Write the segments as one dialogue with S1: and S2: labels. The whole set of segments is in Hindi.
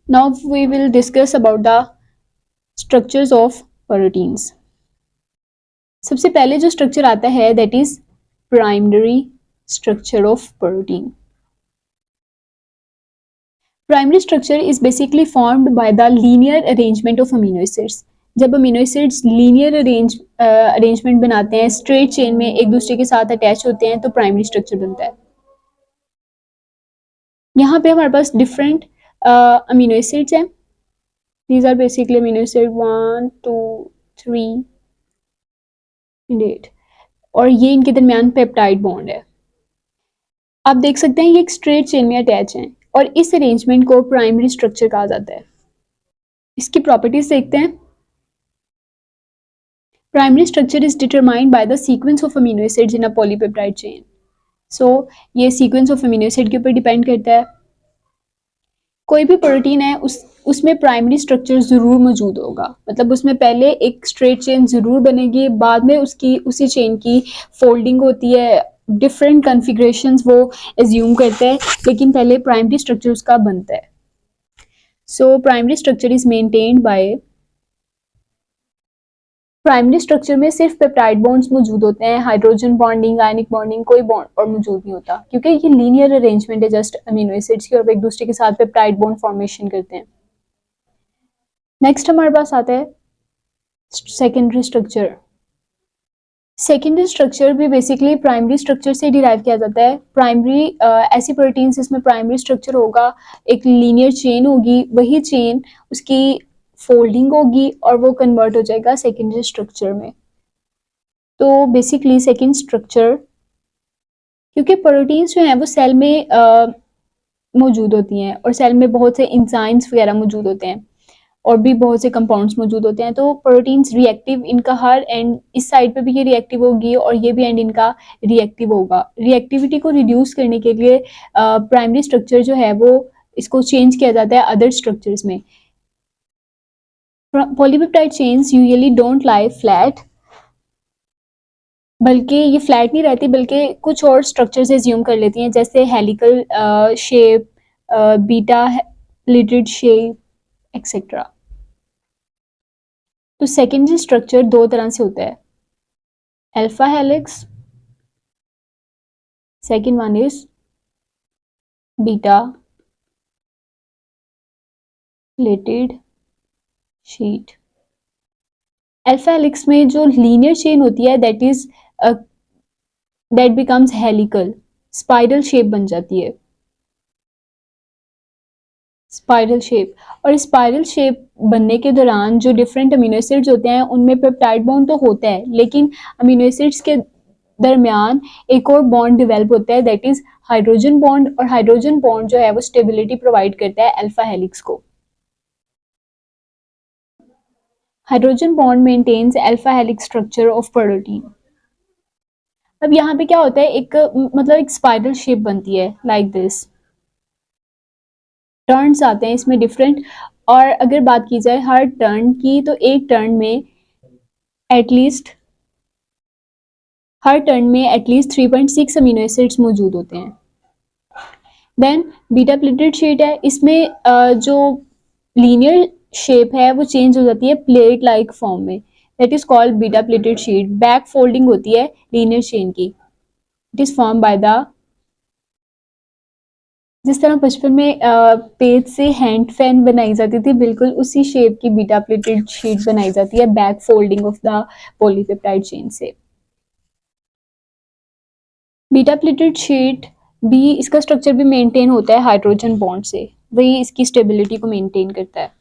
S1: Now we will discuss about the structures of proteins. सबसे पहले जो स्ट्रक्चर आता है that is primary structure of protein. Primary structure is basically formed by the linear arrangement of amino acids. जब अमीनो एसिड्स लीनियर अरेंजमेंट बनाते हैं, स्ट्रेट चेन में एक दूसरे के साथ अटैच होते हैं, तो प्राइमरी स्ट्रक्चर बनता है. यहाँ पे हमारे पास डिफरेंट अमीनो एसिड्स हैं. These are basically amino acid 1, 2, 3 and 8 और ये इनके दरमियान पेप्टाइड बॉन्ड है. आप देख सकते हैं ये एक स्ट्रेट चेन में अटैच हैं और इस अरेंजमेंट को प्राइमरी स्ट्रक्चर कहा जाता है. इसकी प्रॉपर्टीज देखते हैं. Primary structure is determined by the sequence of amino acids in a polypeptide chain. So ये सीक्वेंस ऑफ अमीनो एसिड के ऊपर डिपेंड करता है. कोई भी प्रोटीन है उसमें प्राइमरी स्ट्रक्चर जरूर मौजूद होगा, मतलब उसमें पहले एक स्ट्रेट चेन जरूर बनेगी, बाद में उसकी उसी चेन की फोल्डिंग होती है, डिफरेंट कॉन्फ़िगरेशंस वो एज्यूम करता है, लेकिन पहले प्राइमरी स्ट्रक्चर उसका बनता है. So primary structure is maintained by. Primary structure में सिर्फ पेप्टाइड बॉन्ड्स मौजूद होते हैं, हाइड्रोजन बॉन्डिंग, आयनिक बॉन्डिंग कोई बॉन्ड और मौजूद नहीं होता, क्योंकि ये लीनियर अरेंजमेंट है जस्ट अमीनो एसिड्स की और एक दूसरे के साथ पेप्टाइड बॉन्ड फॉर्मेशन करते हैं. नेक्स्ट हमारे पास आता है सेकेंडरी स्ट्रक्चर. सेकेंडरी स्ट्रक्चर भी बेसिकली प्राइमरी स्ट्रक्चर से डिराइव किया जाता है. प्राइमरी ऐसी प्रोटीन्स जिसमें प्राइमरी स्ट्रक्चर होगा, एक लीनियर चेन होगी, वही चेन उसकी फोल्डिंग होगी और वो कन्वर्ट हो जाएगा सेकेंडरी स्ट्रक्चर में. तो बेसिकली सेकेंड स्ट्रक्चर, क्योंकि प्रोटीन्स जो हैं वो सेल में मौजूद होती हैं और सेल में बहुत से इंजाइम्स वगैरह मौजूद होते हैं और भी बहुत से कंपाउंड्स मौजूद होते हैं, तो प्रोटीन्स रिएक्टिव, इनका हर एंड इस साइड पे भी ये रिएक्टिव होगी और ये भी एंड इनका रिएक्टिव होगा. रिएक्टिविटी को रिड्यूस करने के लिए प्राइमरी स्ट्रक्चर जो है वो इसको चेंज किया जाता है अदर स्ट्रक्चर्स में. Polypeptide chains usually don't lie flat, बल्कि ये फ्लैट नहीं रहती, बल्कि कुछ और स्ट्रक्चर्स एज्यूम कर लेती हैं, जैसे helical shape, beta pleated shape etcetera. तो सेकेंडरी स्ट्रक्चर दो तरह से होता है, alpha helix, second one is beta pleated sheet. Alpha helix में जो लीनियर चेन होती है that becomes helical, spiral shape बन जाती है, स्पाइरल शेप. और स्पाइरल शेप बनने के दौरान जो डिफरेंट अमीनो एसिड्स होते हैं उनमें पेप्टाइड बॉन्ड तो होता है, लेकिन अमीनो एसिड्स के दरमियान एक और बॉन्ड डेवलप होता है दैट इज हाइड्रोजन बॉन्ड, और हाइड्रोजन बॉन्ड जो है वो स्टेबिलिटी प्रोवाइड करता है अल्फा हेलिक्स को. Hydrogen bond maintains alpha helix structure of protein. अब यहाँ पे क्या होता है, एक मतलब एक स्पाइरल शेप बनती है लाइक दिस. टर्न्स आते हैं इसमें डिफरेंट, और अगर बात की जाए हर टर्न की, तो एक टर्न में एटलीस्ट हर टर्न में एटलीस्ट 3.6 अमीनो एसिड्स मौजूद होते हैं. देन बीटा प्लेटेड शीट है, इसमें जो लीनियर शेप है वो चेंज हो जाती है प्लेट लाइक फॉर्म में, that is called beta pleated sheet. Back folding होती है लीनियर चेन की. It is form by the, जिस तरह बचपन में पेज से हैंड फैन बनाई जाती थी, बिल्कुल उसी शेप की बीटा प्लेटेड शीट बनाई जाती है back folding of the polypeptide chain से. बीटा प्लेटेड शीट भी, इसका स्ट्रक्चर भी मेंटेन होता है हाइड्रोजन बॉन्ड से, वही इसकी स्टेबिलिटी को मेंटेन करता है.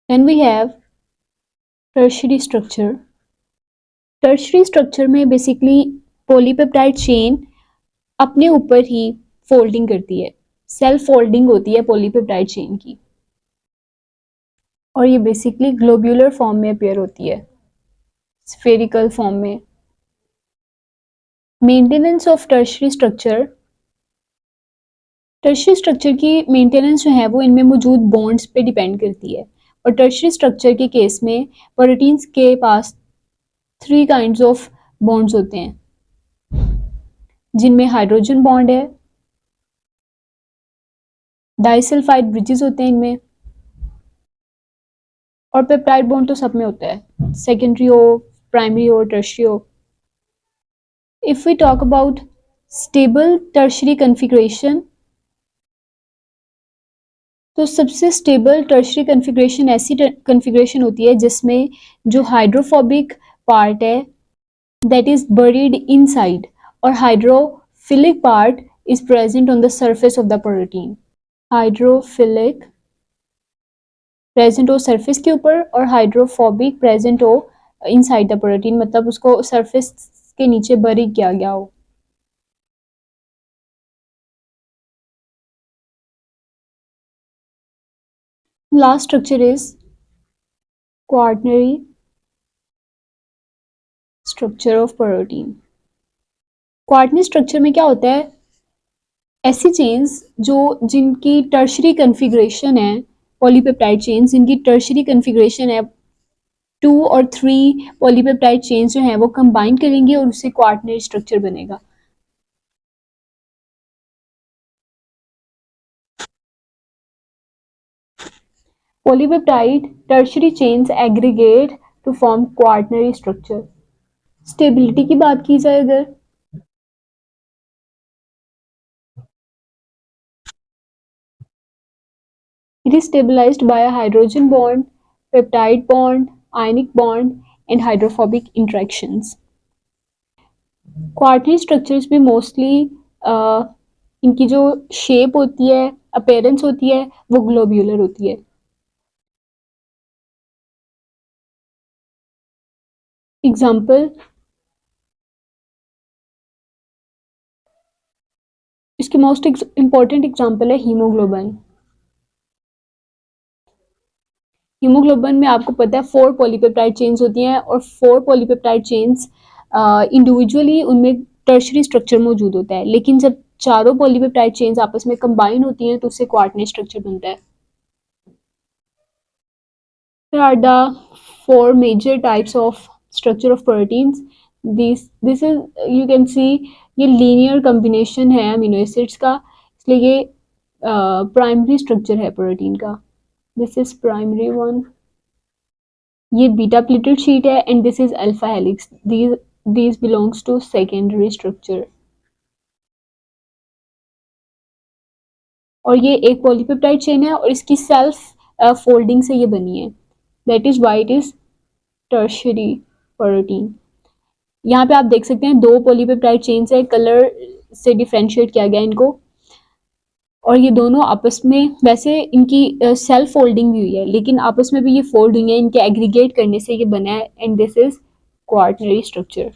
S1: Then we have tertiary structure. Tertiary structure में बेसिकली पॉलीपेप्टाइड चेन अपने ऊपर ही फोल्डिंग करती है, सेल्फ फोल्डिंग होती है पॉलीपेप्टाइड चेन की, और ये बेसिकली ग्लोब्यूलर फॉर्म में अपीयर होती है, स्फेरिकल फॉर्म में. Maintenance of tertiary structure. Tertiary structure की मेंटेनेंस जो है वो इनमें मौजूद बॉन्ड्स पे डिपेंड करती है, और टर्शियरी स्ट्रक्चर के केस में प्रोटीन्स के पास 3 काइंड्स ऑफ बॉन्ड्स होते हैं, जिनमें हाइड्रोजन बॉन्ड है, डाइसल्फाइड ब्रिजेस होते हैं इनमें, और पेप्टाइड बॉन्ड तो सब में होता है, सेकेंडरी हो, प्राइमरी हो, टर्शियरी हो। If we talk about stable tertiary configuration, तो सबसे स्टेबल टर्शियरी कन्फिग्रेशन ऐसी कन्फिग्रेशन होती है जिसमें जो हाइड्रोफोबिक पार्ट है that is buried inside, और hydrophilic part is present on the surface of the protein. Hydrophilic present हो सरफेस के ऊपर और हाइड्रोफोबिक प्रेजेंट हो इनसाइड द प्रोटीन, मतलब उसको सरफेस के नीचे बरी किया गया हो। Last structure is quaternary structure of protein. Quaternary structure में क्या होता है, ऐसी चेन्स जो जिनकी टर्शरी कन्फिग्रेशन है, पॉलीपेप्टाइड चेन्स जिनकी टर्शरी कन्फिग्रेशन है, 2 और 3 पॉलीपेप्टाइड चेन्स जो हैं वो कंबाइन करेंगे और उससे क्वाaternary स्ट्रक्चर बनेगा। Polypeptide tertiary chains aggregate to form quaternary structure. Stability की बात की जाए अगर, it is stabilized by a hydrogen bond, peptide bond, ionic bond and hydrophobic interactions. Quaternary structures में मोस्टली इनकी जो शेप होती है, अपेयरेंस होती है, वो ग्लोब्यूलर होती है। एग्जाम्पल, इसके मोस्ट इम्पॉर्टेंट एग्जाम्पल है हीमोग्लोबिन। हीमोग्लोबिन में आपको पता है 4 पॉलीपेप्टाइड चेन्स होती हैं और 4 पॉलीपेप्टाइड चेन्स इंडिविजुअली उनमें टर्शरी स्ट्रक्चर मौजूद होता है, लेकिन जब चारों पॉलीपेप्टाइड चेन्स आपस में कंबाइन होती हैं तो उससे क्वार्टरनरी स्ट्रक्चर बनता है। There are the 4 major types of structure of proteins. This is, you can see, ये लीनियर कम्बिनेशन है अमीनो एसिड्स का, इसलिए ये प्राइमरी स्ट्रक्चर है प्रोटीन का। This is primary one. ये बीटा प्लेटेड शीट है and this is alpha helix. these belongs to secondary structure। और ये एक पॉलीपेप्टाइड चेन है और इसकी सेल्फ फोल्डिंग से ये बनी है, that is why it is tertiary protein. यहाँ पे आप देख सकते हैं 2 पॉलीपेप्टाइड चेन्स है, कलर से डिफ्रेंशिएट किया गया इनको, और ये दोनों आपस में, वैसे इनकी सेल्फ फोल्डिंग भी हुई है लेकिन आपस में भी ये फोल्ड हुई है, इनके एग्रीगेट करने से ये बना है and this is quaternary structure.